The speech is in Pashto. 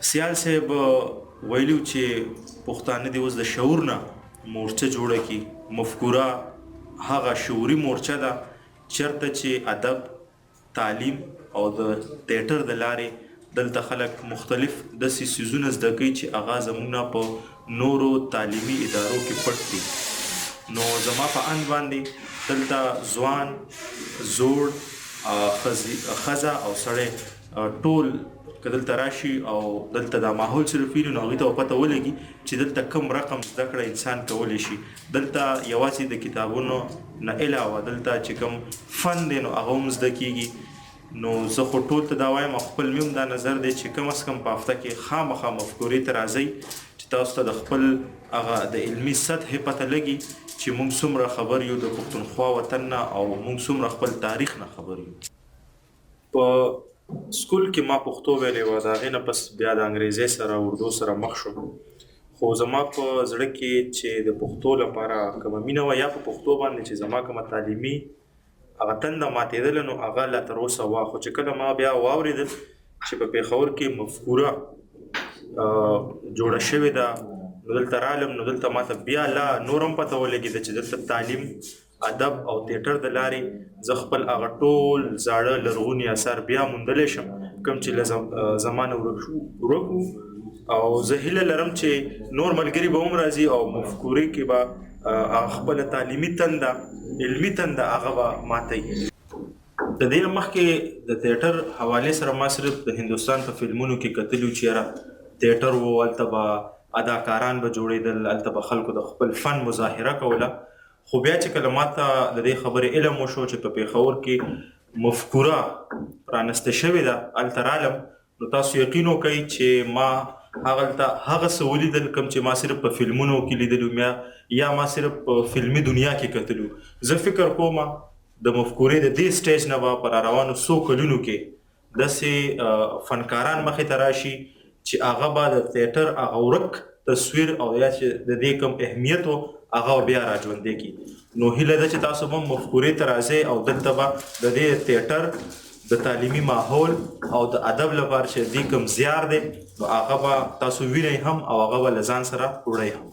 سیال صاحب ویلو چې پښتانه دې اوس د شعور نه مورچه جوړه کړي. مفکوره هغه شعوري مورچه ده چېرته چې ادب، تعلیم او د تیاتر د لارې دلته خلک مختلف داسې څیزونه زده کوي چې هغه زموږ نه په نورو تعلیمي ادارو کې پټ دي. نو زما په اند باندې دلته ځوان، زوړ، ښځه او سړی ټول که دلته راشي او دلته دا ماحول صرف ویني نو هغوی ته به پته ولګي چې دلته کوم رقم زده کړه انسان کولی شي. دلته یوازې د کتابونو نه علاوه دلته چې کوم فن دی نو هغه هم زده کیږي. نو زه خو ټول ته دا وایم او خپل مې هم دا نظر دی چې کم از کم په هفته کې خامخا مفکورې ته راځئ چې تاسو ته د خپل هغه د علمي سطحې پته لګي چې موږ څومره خبر یو د پښتونخوا وطن نه او موږ څومره خپل تاریخ نه خبر یو. په سکول کې ما پښتو ویلې وه، د هغې نه پس بیا د انګریزۍ سره اردو سره مخ شوم. خو زما په زړه کې چې د پښتو لپاره کومه مینه وه یا په پښتو باندې چې زما کومه تعلیمي هغه تنده ماتېدله نو هغه لا تر اوسه وه. خو چې کله ما بیا واورېدل چې په پېښور کې مفکوره جوړه شوې ده نو دلته رالم نو دلته ماته بیا لا نور هم پته ولګېده چې دلته تعلیم، ادب او تیاتر د لارې زه خپل هغه ټول زاړه لرغوني اثار بیا موندلی شم کوم چې له زمانه ورک وو. او زه هیله لرم چې نور ملګري به هم راځي او مفکورې کې به خپله تعلیمي تنده، علمي تنده هغه به ماتوي. د دې نه مخکې د تیاتر حوالې سره ما صرف د هندوستان په فلمونو کې کتلي چې یاره تیاتر و، هلته به اداکاران به جوړېدل، هلته به خلکو د خپل فن مظاهره کوله. خو بیا چې کله ماته د دې خبرې علم وشو چې په پېښور کې مفکوره رانسته شوې ده هلته رالم نو تاسو یقین وکئ چې ما هغلته هغه څه ولیدل کوم چې ما صرف په فلمونو کې لیدلي یا ما صرف په فلمي دنیا کې کتلي. زه فکر کوم د مفکورې د دې سټیج نه به په راروانو څو کلونو کې داسې فنکاران مخې ته راشي چې هغه به د تیاتر هغه ورک تصویر او یا چې د دې کوم اهمیت و هغه بیا راژوندی کړي. نو هیله ده چې تاسو هم مفکورې ته راځئ او دلته به د دې تیاتر د تعلیمي ماحول او د ادب لپاره چې دې کوم زیار دی نو هغه به تاسو وینئ هم او هغه به له ځان سره وړئ هم.